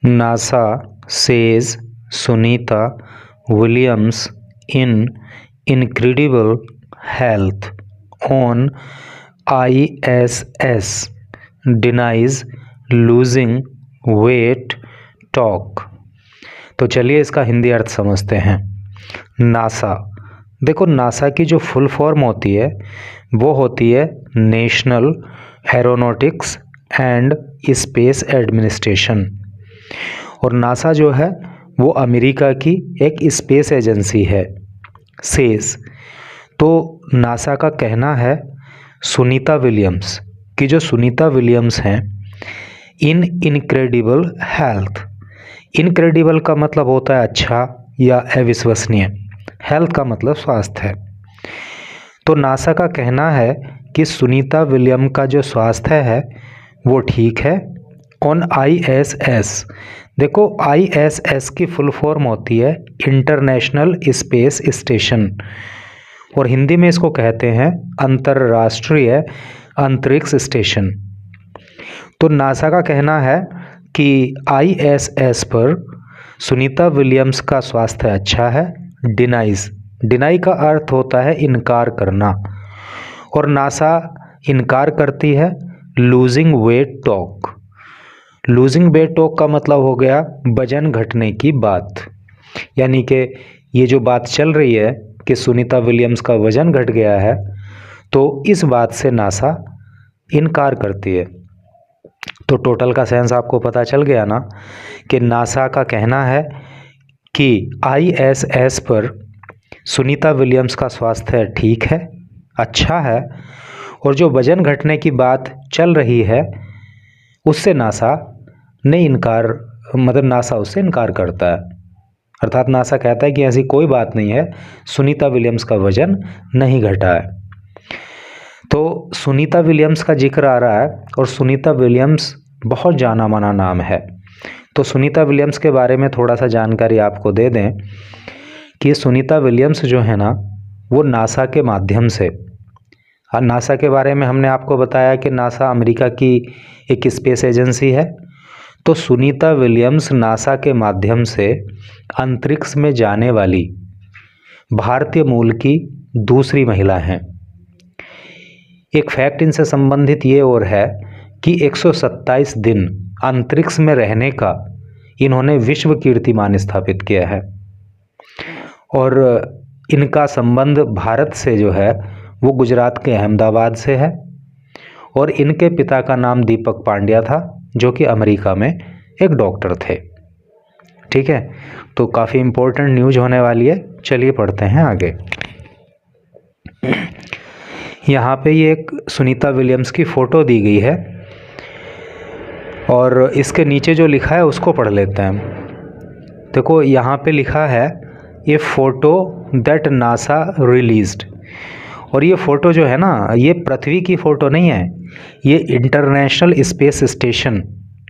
NASA says Sunita Williams in incredible health on ISS denies losing weight talk। तो चलिए इसका हिंदी अर्थ समझते हैं। नासा, देखो नासा की जो फुल फॉर्म होती है वो होती है national aeronautics and space administration, और नासा जो है वो अमेरिका की एक स्पेस एजेंसी है। सेज, तो नासा का कहना है सुनीता विलियम्स कि जो सुनीता विलियम्स हैं इन इनक्रेडिबल हेल्थ। इनक्रेडिबल का मतलब होता है अच्छा या अविश्वसनीय, हेल्थ का मतलब स्वास्थ्य है। तो नासा का कहना है कि सुनीता विलियम का जो स्वास्थ्य है वो ठीक है ऑन ISS। देखो ISS की फुल फॉर्म होती है इंटरनेशनल स्पेस स्टेशन, और हिंदी में इसको कहते हैं अंतर्राष्ट्रीय अंतरिक्ष स्टेशन। तो नासा का कहना है कि ISS पर सुनीता विलियम्स का स्वास्थ्य अच्छा है। डिनाई का अर्थ होता है इनकार करना, और नासा इनकार करती है losing weight talk. Losing weight talk का मतलब हो गया वजन घटने की बात, यानी कि ये जो बात चल रही है कि सुनीता विलियम्स का वजन घट गया है, तो इस बात से नासा इनकार करती है। तो टोटल का सेंस आपको पता चल गया ना कि नासा का कहना है कि ISS पर सुनीता विलियम्स का स्वास्थ्य ठीक है, अच्छा है, और जो वजन घटने की बात चल रही है उससे नासा ने इनकार, मतलब नासा उससे इनकार करता है। अर्थात नासा कहता है कि ऐसी कोई बात नहीं है, सुनीता विलियम्स का वजन नहीं घटा है। तो सुनीता विलियम्स का जिक्र आ रहा है, और सुनीता विलियम्स बहुत जाना माना नाम है। तो सुनीता विलियम्स के बारे में थोड़ा सा जानकारी आपको दे दें कि सुनीता विलियम्स जो है ना वो नासा के माध्यम से, नासा के बारे में हमने आपको बताया कि नासा अमेरिका की एक स्पेस एजेंसी है। तो सुनीता विलियम्स नासा के माध्यम से अंतरिक्ष में जाने वाली भारतीय मूल की दूसरी महिला हैं। एक फैक्ट इनसे संबंधित ये और है कि 127 दिन अंतरिक्ष में रहने का इन्होंने विश्व कीर्तिमान स्थापित किया है, और इनका संबंध भारत से जो है वो गुजरात के अहमदाबाद से है, और इनके पिता का नाम दीपक पांड्या था जो कि अमेरिका में एक डॉक्टर थे। ठीक है, तो काफ़ी इम्पोर्टेंट न्यूज होने वाली है। चलिए पढ़ते हैं आगे। यहाँ पे ये एक सुनीता विलियम्स की फ़ोटो दी गई है, और इसके नीचे जो लिखा है उसको पढ़ लेते हैं। देखो यहाँ पे लिखा है ये फ़ोटो दैट नासा रिलीज्ड, और ये फ़ोटो जो है ना ये पृथ्वी की फ़ोटो नहीं है, ये इंटरनेशनल स्पेस स्टेशन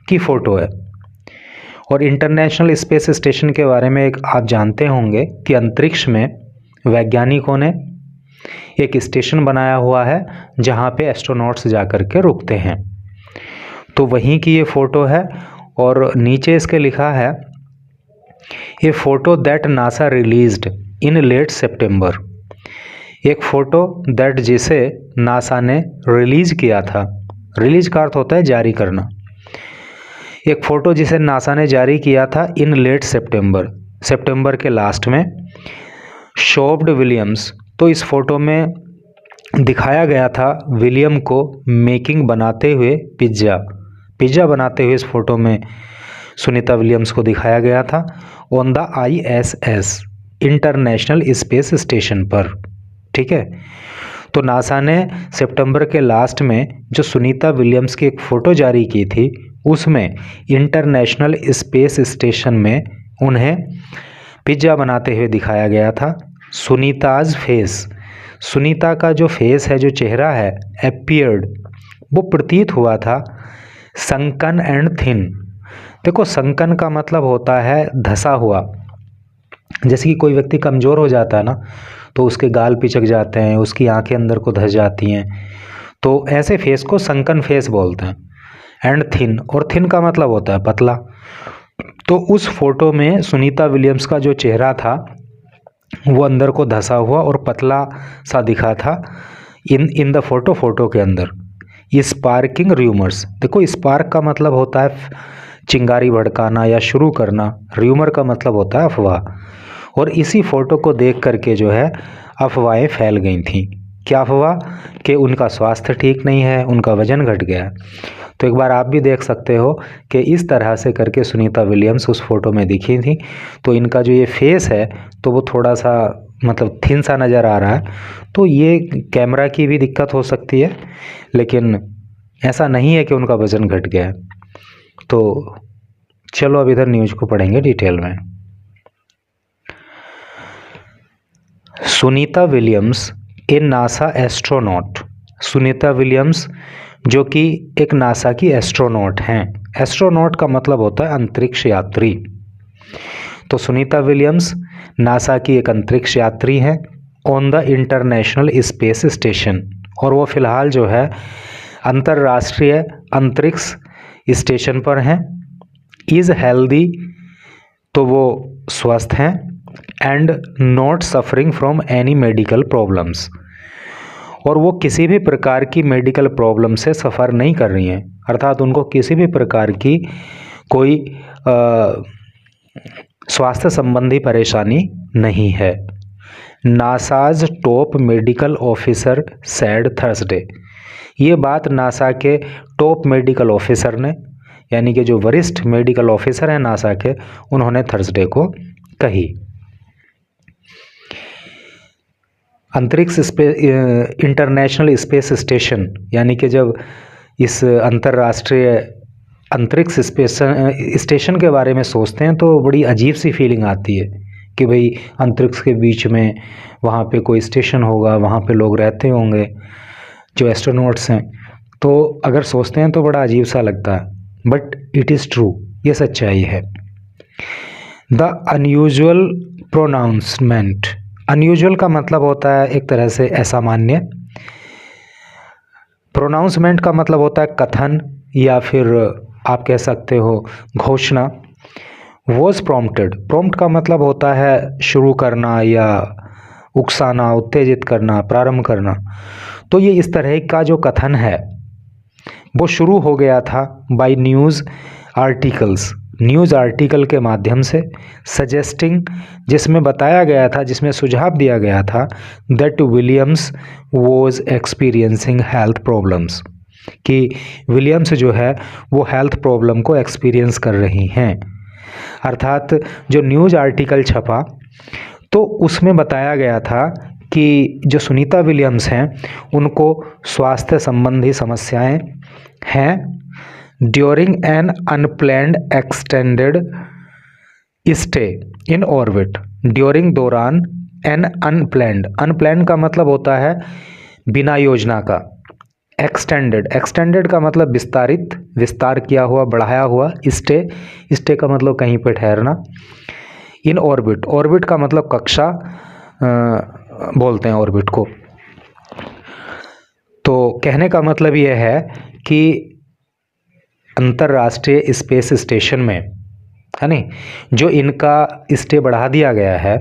की फ़ोटो है। और इंटरनेशनल स्पेस स्टेशन के बारे में एक आप जानते होंगे कि अंतरिक्ष में वैज्ञानिकों ने एक स्टेशन बनाया हुआ है जहाँ पे एस्ट्रोनॉट्स जा कर के रुकते हैं। तो वहीं की ये फ़ोटो है, और नीचे इसके लिखा है a photo that NASA released in late September. एक फ़ोटो दैट जिसे नासा ने रिलीज़ किया था, रिलीज का अर्थ होता है जारी करना। एक फ़ोटो जिसे नासा ने जारी किया था इन लेट सितंबर के लास्ट में, शोव्ड विलियम्स। तो इस फ़ोटो में दिखाया गया था विलियम को मेकिंग बनाते हुए पिज़्ज़ा बनाते हुए इस फ़ोटो में सुनीता विलियम्स को दिखाया गया था on the ISS international space station पर। ठीक है, तो नासा ने सितंबर के लास्ट में जो सुनीता विलियम्स की एक फ़ोटो जारी की थी उसमें इंटरनेशनल स्पेस स्टेशन में उन्हें पिज़्ज़ा बनाते हुए दिखाया गया था। सुनीताज फेस, सुनीता का जो फेस है, जो चेहरा है, अपीयर्ड, वो प्रतीत हुआ था संकन एंड थिन। देखो संकन का मतलब होता है धसा हुआ, जैसे कि कोई व्यक्ति कमज़ोर हो जाता है ना तो उसके गाल पिचक जाते हैं, उसकी आंखें अंदर को धस जाती हैं, तो ऐसे फेस को संकन फेस बोलते हैं। एंड थिन, और थिन का मतलब होता है पतला। तो उस फोटो में सुनीता विलियम्स का जो चेहरा था वो अंदर को धंसा हुआ और पतला सा दिखा था इन द फोटो के अंदर। स्पार्किंग र्यूमर्स, देखो स्पार्क का मतलब होता है चिंगारी भड़काना या शुरू करना, र्यूमर का मतलब होता है अफवाह। और इसी फोटो को देख करके जो है अफवाहें फैल गई थी। क्या अफवाह? कि उनका स्वास्थ्य ठीक नहीं है, उनका वजन घट गया है। तो एक बार आप भी देख सकते हो कि इस तरह से करके सुनीता विलियम्स उस फोटो में दिखी थी। तो इनका जो ये फेस है तो वो थोड़ा सा मतलब थिन सा नज़र आ रहा है। तो ये कैमरा की भी दिक्कत हो सकती है, लेकिन ऐसा नहीं है कि उनका वज़न घट गया है। तो चलो अब इधर न्यूज़ को पढ़ेंगे डिटेल में। Sunita Williams A NASA astronaut. Sunita Williams जो कि एक नासा की एस्ट्रोनॉट हैं। एस्ट्रोनॉट का मतलब होता है अंतरिक्ष यात्री। तो सुनीता विलियम्स नासा की एक अंतरिक्ष यात्री हैं on the international space station. और वो फ़िलहाल जो है अंतर्राष्ट्रीय अंतरिक्ष स्टेशन पर हैं। इज़ हेल्दी, तो वो स्वस्थ हैं। And not suffering from any medical problems, और वो किसी भी प्रकार की मेडिकल प्रॉब्लम से सफ़र नहीं कर रही हैं, अर्थात उनको किसी भी प्रकार की कोई स्वास्थ्य संबंधी परेशानी नहीं है। NASA's top medical officer said Thursday. ये बात नासा के टॉप मेडिकल ऑफिसर ने, यानी कि जो वरिष्ठ मेडिकल ऑफिसर हैं नासा के, उन्होंने थर्सडे को कही। अंतरिक्ष इंटरनेशनल स्पेस स्टेशन, यानी कि जब इस अंतर्राष्ट्रीय अंतरिक्ष स्टेशन के बारे में सोचते हैं तो बड़ी अजीब सी फीलिंग आती है कि भाई अंतरिक्ष के बीच में वहाँ पे कोई स्टेशन होगा, वहाँ पे लोग रहते होंगे जो एस्ट्रोनॉट्स हैं। तो अगर सोचते हैं तो बड़ा अजीब सा लगता है, बट इट इज़ ट्रू, ये सच्चाई है। The unusual pronouncement. अनयूजुअल का मतलब होता है एक तरह से असामान्य। प्रोनाउंसमेंट का मतलब होता है कथन या फिर आप कह सकते हो घोषणा। वॉज प्रॉम्प्टेड, प्रॉम्प्ट का मतलब होता है शुरू करना या उकसाना, उत्तेजित करना, प्रारंभ करना। तो ये इस तरह का जो कथन है वो शुरू हो गया था by news articles, news article के माध्यम से, सजेस्टिंग, जिसमें बताया गया था, जिसमें सुझाव दिया गया था that Williams was experiencing health problems, कि विलियम्स जो है वो हेल्थ प्रॉब्लम को एक्सपीरियंस कर रही हैं। अर्थात जो न्यूज़ आर्टिकल छपा तो उसमें बताया गया था कि जो सुनीता विलियम्स हैं उनको स्वास्थ्य संबंधी समस्याएं हैं during an unplanned extended stay in orbit. During, दौरान, एन अनप्लैन्ड, अनप्लैन्ड का मतलब होता है बिना योजना का। एक्सटेंडेड, एक्सटेंडेड का मतलब विस्तारित, विस्तार किया हुआ, बढ़ाया हुआ। स्टे, स्टे का मतलब कहीं पे ठहरना। इन ऑर्बिट, ऑर्बिट का मतलब कक्षा बोलते हैं ऑर्बिट को। तो कहने का मतलब यह है कि अंतर्राष्ट्रीय स्पेस स्टेशन में, है नहीं, जो इनका स्टे बढ़ा दिया गया है,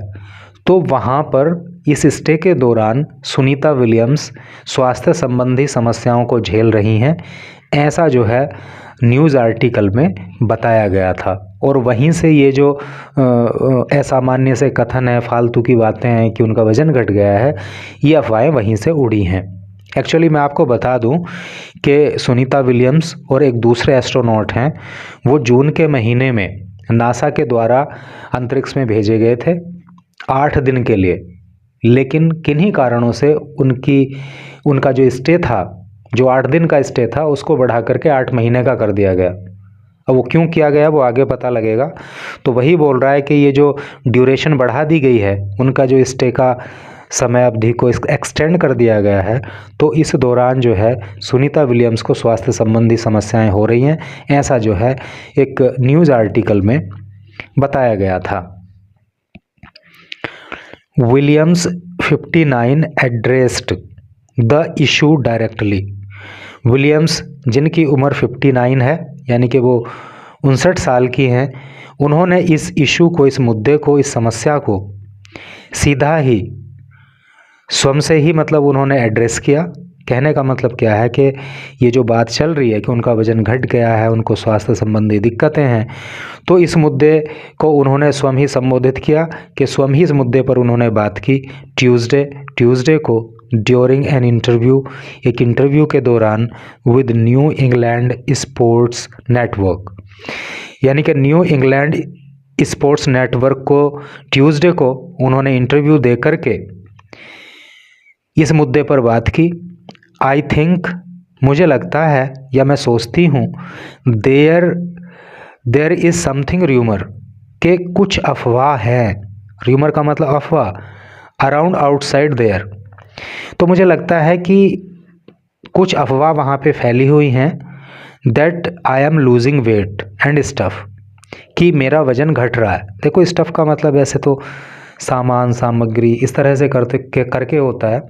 तो वहाँ पर इस स्टे के दौरान सुनीता विलियम्स स्वास्थ्य संबंधी समस्याओं को झेल रही हैं, ऐसा जो है न्यूज़ आर्टिकल में बताया गया था। और वहीं से ये जो असामान्य से कथन है, फालतू की बातें हैं कि उनका वज़न घट गया है, ये अफवाहें वहीं से उड़ी हैं। एक्चुअली मैं आपको बता दूं कि सुनीता विलियम्स और एक दूसरे एस्ट्रोनॉट हैं, वो जून के महीने में नासा के द्वारा अंतरिक्ष में भेजे गए थे 8 दिन के लिए। लेकिन किन्हीं कारणों से उनका जो स्टे था, जो 8 दिन का स्टे था, उसको बढ़ा करके 8 महीने का कर दिया गया। अब वो क्यों किया गया वो आगे पता लगेगा। तो वही बोल रहा है कि ये जो ड्यूरेशन बढ़ा दी गई है, उनका जो स्टे का समय अवधि को एक्सटेंड कर दिया गया है, तो इस दौरान जो है सुनीता विलियम्स को स्वास्थ्य संबंधी समस्याएं हो रही हैं, ऐसा जो है एक न्यूज़ आर्टिकल में बताया गया था। Williams 59 addressed the issue directly. Williams जिनकी उम्र 59 है, यानी कि वो 59 साल की हैं, उन्होंने इस इशू को, इस मुद्दे को, इस समस्या को सीधा ही स्वयं से ही मतलब उन्होंने एड्रेस किया। कहने का मतलब क्या है कि ये जो बात चल रही है कि उनका वज़न घट गया है, उनको स्वास्थ्य संबंधी दिक्कतें हैं, तो इस मुद्दे को उन्होंने स्वयं ही संबोधित किया कि स्वयं ही इस मुद्दे पर उन्होंने बात की ट्यूसडे को ड्यूरिंग एन इंटरव्यू, एक इंटरव्यू के दौरान with new England sports network, यानी कि न्यू इंग्लैंड स्पोर्ट्स नेटवर्क को ट्यूसडे को उन्होंने इंटरव्यू दे करके इस मुद्दे पर बात की। आई थिंक, मुझे लगता है या मैं सोचती हूँ, देयर इज़ समथिंग र्यूमर, के कुछ अफवाह है, र्यूमर का मतलब अफवाह, अराउंड आउटसाइड देयर, तो मुझे लगता है कि कुछ अफवाह वहाँ पे फैली हुई हैं, that I am losing weight and stuff, कि मेरा वज़न घट रहा है। देखो स्टफ़ का मतलब ऐसे तो सामान, सामग्री, इस तरह से करके होता है,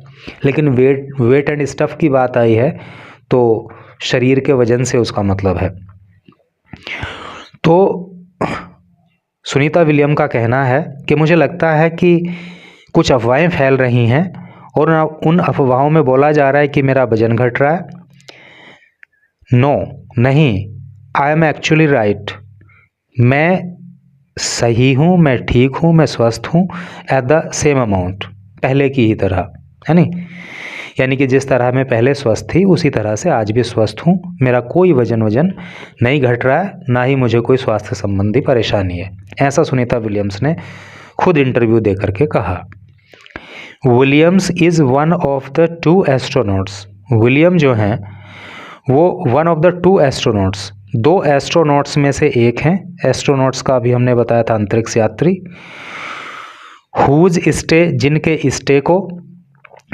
लेकिन वेट एंड स्टफ़ की बात आई है तो शरीर के वजन से उसका मतलब है। तो सुनीता विलियम का कहना है कि मुझे लगता है कि कुछ अफवाहें फैल रही हैं और उन अफवाहों में बोला जा रहा है कि मेरा वज़न घट रहा है। नो, नहीं, आई एम एक्चुअली राइट, मैं सही हूँ, मैं ठीक हूँ, मैं स्वस्थ हूँ, एट द सेम अमाउंट, पहले की ही तरह, है नहीं, यानी कि जिस तरह मैं पहले स्वस्थ थी उसी तरह से आज भी स्वस्थ हूँ, मेरा कोई वजन नहीं घट रहा है, ना ही मुझे कोई स्वास्थ्य संबंधी परेशानी है, ऐसा सुनीता विलियम्स ने खुद इंटरव्यू दे करके कहा। Williams is one of the 2 astronauts, William जो हैं वो one of the 2 astronauts, 2 astronauts में से एक हैं। एस्ट्रोनॉट्स का अभी हमने बताया था अंतरिक्ष यात्री। हुज स्टे, जिनके स्टे को,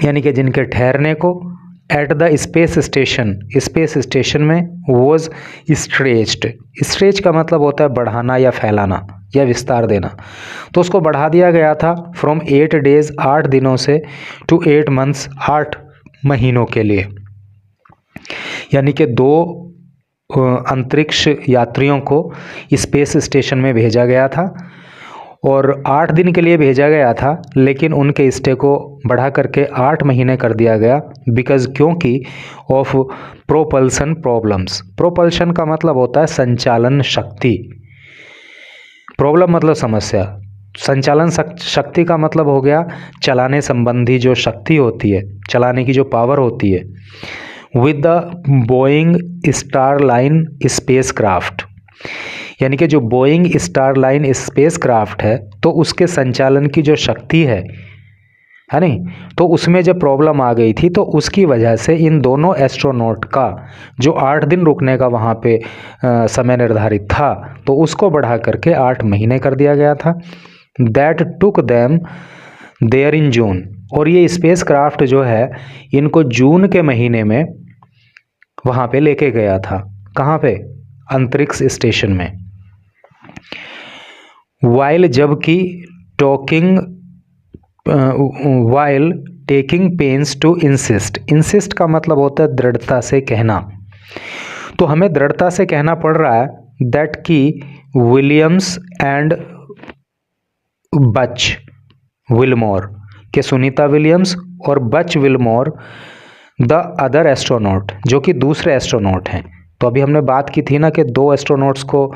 यानी कि जिनके ठहरने को, एट द स्पेस स्टेशन में, वॉज स्ट्रेच्ड, स्ट्रेच का मतलब होता है बढ़ाना या फैलाना या विस्तार देना, तो उसको बढ़ा दिया गया था फ्रॉम 8 डेज, 8 दिनों से, टू 8 मंथ्स, 8 महीनों के लिए, यानी कि 2 अंतरिक्ष यात्रियों को स्पेस स्टेशन में भेजा गया था और 8 दिन के लिए भेजा गया था, लेकिन उनके स्टे को बढ़ा करके 8 महीने कर दिया गया, बिकॉज़, क्योंकि ऑफ प्रोपल्सन प्रॉब्लम्स। प्रोपल्शन का मतलब होता है संचालन शक्ति, प्रॉब्लम मतलब समस्या, संचालन शक्ति का मतलब हो गया चलाने संबंधी जो शक्ति होती है, चलाने की जो पावर होती है। With the Boeing Starline spacecraft, यानी कि जो बोइंग स्टारलाइन स्पेसक्राफ्ट है तो उसके संचालन की जो शक्ति है नहीं, तो उसमें जब प्रॉब्लम आ गई थी तो उसकी वजह से इन दोनों एस्ट्रोनॉट का जो 8 दिन रुकने का वहाँ पे समय निर्धारित था तो उसको बढ़ा करके 8 महीने कर दिया गया था। That took them there in June, और ये स्पेसक्राफ्ट जो है इनको जून के महीने में वहाँ पे लेके गया था। कहाँ पे? अंतरिक्ष स्टेशन में। वाइल, जबकि talking while taking pains to insist, insist का मतलब होता है दृढ़ता से कहना, तो हमें दृढ़ता से कहना पड़ रहा है दैट की विलियम्स एंड बच विलमोर, के सुनीता विलियम्स और बच विलमोर द अदर एस्ट्रोनॉट, जो कि दूसरे एस्ट्रोनॉट हैं। तो अभी हमने बात की थी ना कि 2 एस्ट्रोनॉट्स को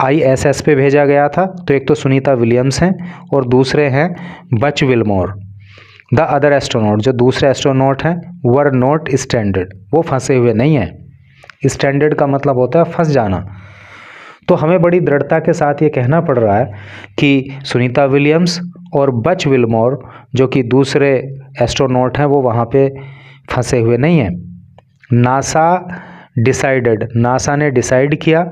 ISS पे भेजा गया था, तो एक तो सुनीता विलियम्स हैं और दूसरे हैं बच विलमोर। द अदर एस्ट्रोनॉट, जो दूसरे एस्ट्रोनॉट हैं, वर नॉट स्ट्रैंडेड, वो फंसे हुए नहीं हैं। स्ट्रैंडेड का मतलब होता है फंस जाना। तो हमें बड़ी दृढ़ता के साथ ये कहना पड़ रहा है कि सुनीता विलियम्स और बच विलमोर, जो कि दूसरे एस्ट्रोनॉट हैं, वो वहाँ पे फंसे हुए नहीं हैं। नासा डिसाइडेड, नासा ने डिसाइड किया,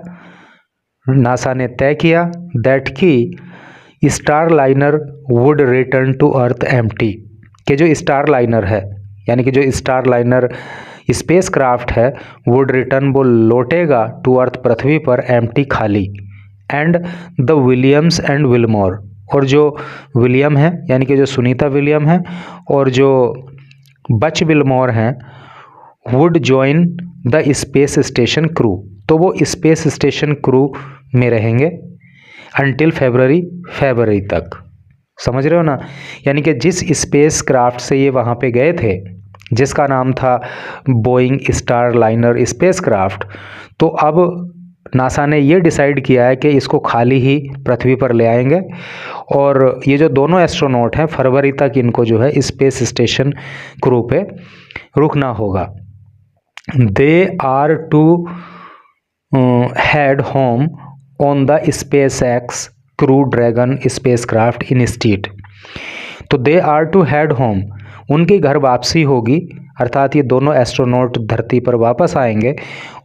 नासा ने तय किया दैट की Starliner would return to Earth empty, कि जो स्टार लाइनर है, यानी कि जो स्टार लाइनर स्पेस क्राफ्ट है, वुड रिटर्न, वो लौटेगा टू अर्थ, पृथ्वी पर, एम्प्टी, खाली। And the Williams and Wilmore, और जो विलियम है यानी कि जो सुनीता विलियम है और जो बच विलमोर हैं, would join the space station crew, तो वो स्पेस स्टेशन क्रू में रहेंगे अंटिल फरवरी तक। समझ रहे हो ना? यानी कि जिस स्पेस क्राफ्ट से ये वहाँ पे गए थे, जिसका नाम था बोइंग स्टारलाइनर स्पेस क्राफ्ट, तो अब नासा ने ये डिसाइड किया है कि इसको खाली ही पृथ्वी पर ले आएंगे और ये जो दोनों एस्ट्रोनॉट हैं फरवरी तक इनको जो है स्पेस स्टेशन क्रू पे रुकना होगा। They are to head home on the SpaceX Crew Dragon spacecraft instead. तो they are to head home, उनकी घर वापसी होगी, अर्थात ये दोनों एस्ट्रोनॉट धरती पर वापस आएंगे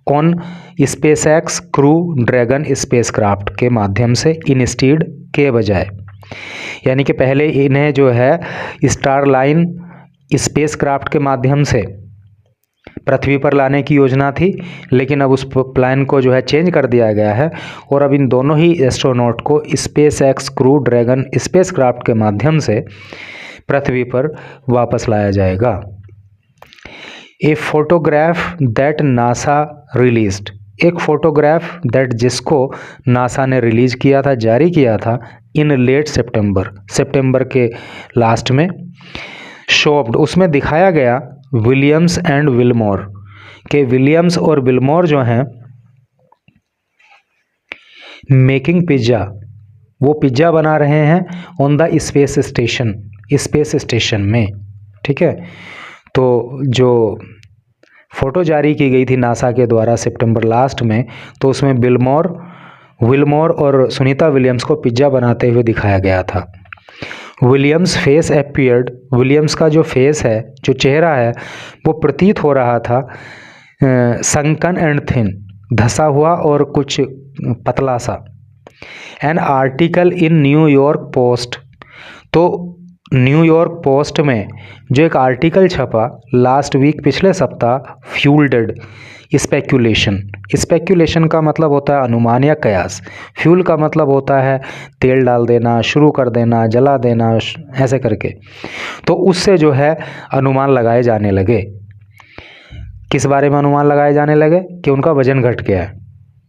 on SpaceX Crew Dragon spacecraft के माध्यम से, इंस्टीड के बजाय। यानी कि पहले इन्हें जो है स्टारलाइन स्पेसक्राफ्ट के माध्यम से पृथ्वी पर लाने की योजना थी, लेकिन अब उस प्लान को जो है चेंज कर दिया गया है और अब इन दोनों ही एस्ट्रोनॉट को SpaceX क्रू ड्रैगन स्पेसक्राफ्ट के माध्यम से पृथ्वी पर वापस लाया जाएगा। A photograph that NASA released, एक फोटोग्राफ दैट जिसको नासा ने रिलीज किया था, जारी किया था इन लेट सितंबर के लास्ट में, शोप्ड, उसमें दिखाया गया विलियम्स एंड विलमोर, के विलियम्स और विलमोर जो हैं मेकिंग पिज्ज़ा, वो पिज्ज़ा बना रहे हैं ऑन द स्पेस स्टेशन में। ठीक है, तो जो फ़ोटो जारी की गई थी नासा के द्वारा सितंबर लास्ट में, तो उसमें विलमोर और सुनीता विलियम्स को पिज्ज़ा बनाते हुए दिखाया गया था। विलियम्स फेस अपीयर्ड, विलियम्स का जो फेस है, जो चेहरा है, वो प्रतीत हो रहा था संकन एंड थिन, धसा हुआ और कुछ पतला सा। An article in New York post, तो न्यूयॉर्क पोस्ट में जो एक आर्टिकल छपा लास्ट वीक, पिछले सप्ताह, फ्यूल्ड स्पेक्यूलेशन का मतलब होता है अनुमान या कयास, फ्यूल का मतलब होता है तेल डाल देना, शुरू कर देना, जला देना, ऐसे करके। तो उससे जो है अनुमान लगाए जाने लगे। किस बारे में अनुमान लगाए जाने लगे? कि उनका वजन घट गया है।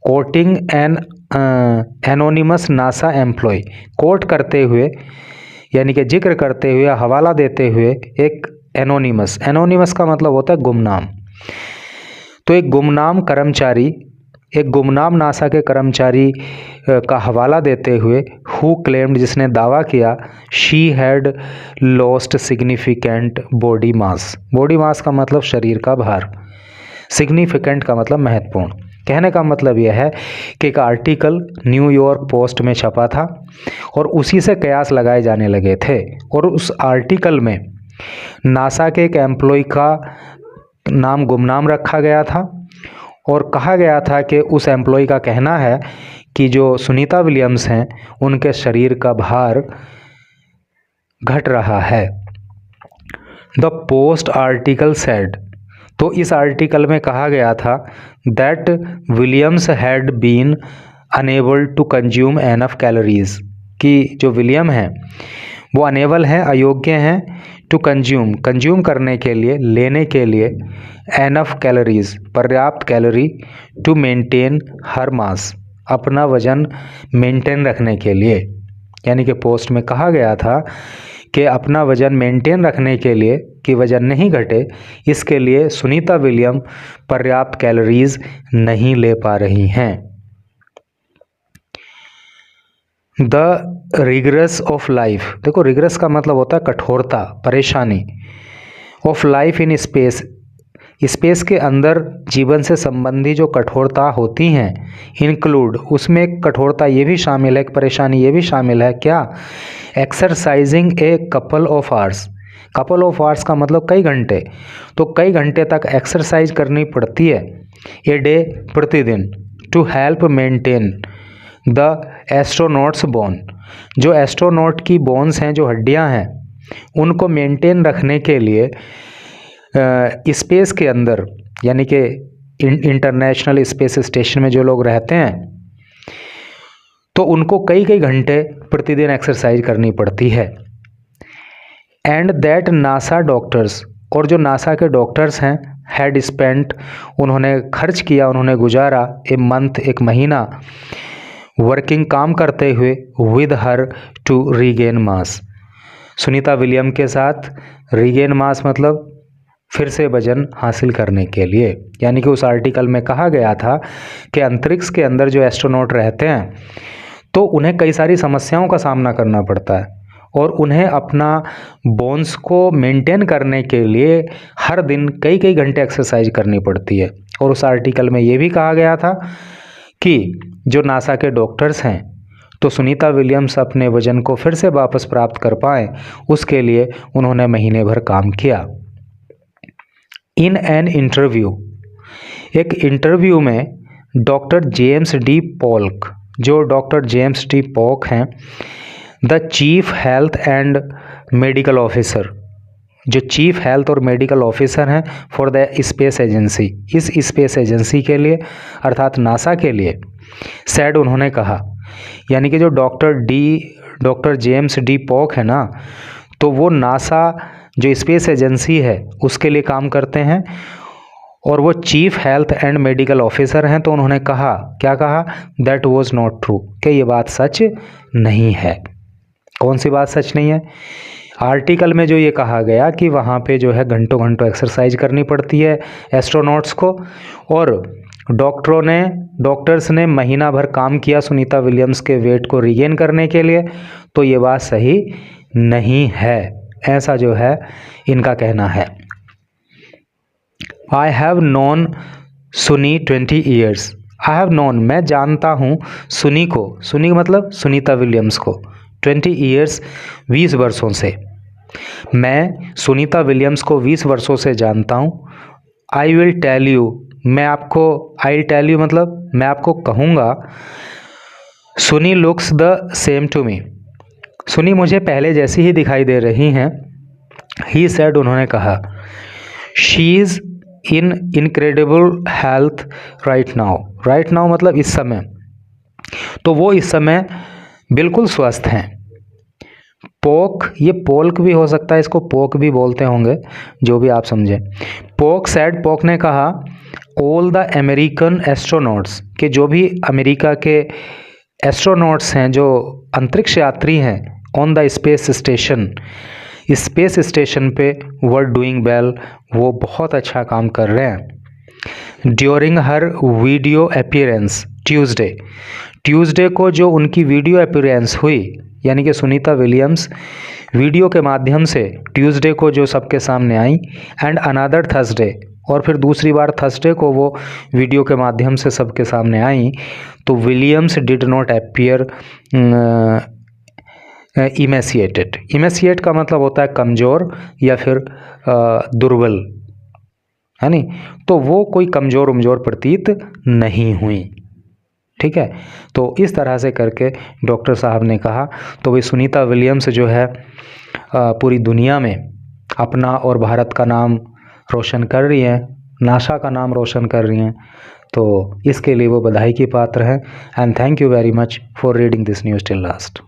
Quoting an anonymous NASA employee, quote करते हुए यानी कि जिक्र करते हुए, हवाला देते हुए एक एनोनिमस का मतलब होता है गुमनाम। तो एक गुमनाम नासा के कर्मचारी का हवाला देते हुए, हु क्लेम्ड, जिसने दावा किया, she had lost significant body mass का मतलब शरीर का भार, सिग्निफिकेंट का मतलब महत्वपूर्ण। कहने का मतलब यह है कि एक आर्टिकल न्यूयॉर्क पोस्ट में छपा था और उसी से कयास लगाए जाने लगे थे, और उस आर्टिकल में नासा के एक एम्प्लॉय का नाम गुमनाम रखा गया था और कहा गया था कि उस एम्प्लॉय का कहना है कि जो सुनीता विलियम्स हैं उनके शरीर का भार घट रहा है। द पोस्ट आर्टिकल सेड, तो इस आर्टिकल में कहा गया था that Williams had been unable to consume enough calories, कि जो विलियम हैं वो अनेबल हैं, अयोग्य हैं, टू कंज्यूम करने के लिए, लेने के लिए, एनफ कैलोरीज, पर्याप्त कैलोरी, टू मेंटेन हर मास, अपना वजन मेंटेन रखने के लिए। यानी कि पोस्ट में कहा गया था कि अपना वजन मेंटेन रखने के लिए, कि वजन नहीं घटे, इसके लिए सुनीता विलियम पर्याप्त कैलोरीज नहीं ले पा रही हैं। द रिगरस ऑफ लाइफ, देखो रिगरस का मतलब होता है कठोरता, परेशानी, ऑफ लाइफ इन स्पेस के अंदर जीवन से संबंधी जो कठोरता होती हैं, इंक्लूड, उसमें एक कठोरता ये भी शामिल है, एक परेशानी ये भी शामिल है, क्या? Exercising a couple of hours का मतलब कई घंटे, तो कई घंटे तक एक्सरसाइज करनी पड़ती है ए डे, प्रतिदिन, to help maintain the astronauts bone, जो एस्ट्रोनॉट की बोन्स हैं, जो हड्डियां हैं, उनको मेंटेन रखने के लिए स्पेस के अंदर, यानी कि इंटरनेशनल स्पेस स्टेशन में जो लोग रहते हैं, तो उनको कई घंटे प्रतिदिन एक्सरसाइज करनी पड़ती है। एंड दैट नासा डॉक्टर्स, और जो नासा के डॉक्टर्स हैं, हैड स्पेंट, उन्होंने खर्च किया, उन्होंने गुजारा, ए मंथ, एक महीना, वर्किंग काम करते हुए with her to regain mass, Sunita William के साथ रीगेन मास मतलब फिर से वजन हासिल करने के लिए। यानी कि उस आर्टिकल में कहा गया था कि अंतरिक्ष के अंदर जो एस्ट्रोनॉट रहते हैं तो उन्हें कई सारी समस्याओं का सामना करना पड़ता है और उन्हें अपना बोन्स को मेंटेन करने के लिए हर दिन कई कई घंटे एक्सरसाइज करनी पड़ती है। और उस आर्टिकल में ये भी कहा गया था कि जो नासा के डॉक्टर्स हैं तो सुनीता विलियम्स अपने वजन को फिर से वापस प्राप्त कर पाएँ, उसके लिए उन्होंने महीने भर काम किया। इन एन इंटरव्यू, एक इंटरव्यू में डॉक्टर जेम्स डी पॉल्क, जो डॉक्टर जेम्स डी पॉल्क हैं, the chief health and medical officer, जो चीफ हेल्थ और मेडिकल ऑफिसर हैं फॉर द स्पेस एजेंसी, इस स्पेस एजेंसी के लिए अर्थात नासा के लिए, सैड उन्होंने कहा। यानी कि जो डॉक्टर जेम्स डी पॉल्क है ना, तो वो नासा जो स्पेस एजेंसी है उसके लिए काम करते हैं और वो chief health and medical officer हैं। तो उन्होंने कहा, क्या कहा, दैट वाज नॉट ट्रू, कि ये बात सच नहीं है। कौन सी बात सच नहीं है? आर्टिकल में जो ये कहा गया कि वहाँ पे जो है घंटों घंटों एक्सरसाइज करनी पड़ती है एस्ट्रोनॉट्स को, और डॉक्टर्स ने महीना भर काम किया सुनीता विलियम्स के वेट को रीगेन करने के लिए, तो ये बात सही नहीं है, ऐसा जो है इनका कहना है। आई हैव नोन सुनी 20 ईयर्स, आई हैव नोन, मैं जानता हूँ सुनी को, सुनी मतलब सुनीता विलियम्स को, 20 ईयर्स 20 वर्षों से, मैं सुनीता विलियम्स को 20 वर्षों से जानता हूँ। आई विल टेल यू, मैं आपको, आई विल टेल यू मतलब मैं आपको कहूँगा, Suni looks the same to me, Suni मुझे पहले जैसी ही दिखाई दे रही हैं। ही सेड, उन्होंने कहा, she is in incredible health right now, right now मतलब इस समय, तो वो इस समय बिल्कुल स्वस्थ हैं। पोक, ये पोल्क भी हो सकता है, इसको पोक भी बोलते होंगे, जो भी आप समझें। पोक सेड, पोक ने कहा, ऑल द अमेरिकन एस्ट्रोनॉट्स, के जो भी अमेरिका के एस्ट्रोनॉट्स हैं, जो अंतरिक्ष यात्री हैं, on the space station, space station पे वर डूइंग वेल, वो बहुत अच्छा काम कर रहे हैं। During her video appearance Tuesday को जो उनकी वीडियो अपीयरेंस हुई, यानी कि सुनीता विलियम्स वीडियो के माध्यम से ट्यूसडे को जो सबके सामने आई, एंड अनदर थर्सडे, और फिर दूसरी बार थर्सडे को वो वीडियो के माध्यम से सबके सामने आई, तो Williams did not appear emaciated. Emaciate का मतलब होता है कमज़ोर या फिर दुर्बल, है नी, तो वो कोई कमज़ोर प्रतीत नहीं हुई। ठीक है, तो इस तरह से करके डॉक्टर साहब ने कहा। तो भाई सुनीता विलियम्स जो है पूरी दुनिया में अपना और भारत का नाम रोशन कर रही हैं, नासा का नाम रोशन कर रही हैं, तो इसके लिए वो बधाई की पात्र हैं। And thank you very much for reading this news till last.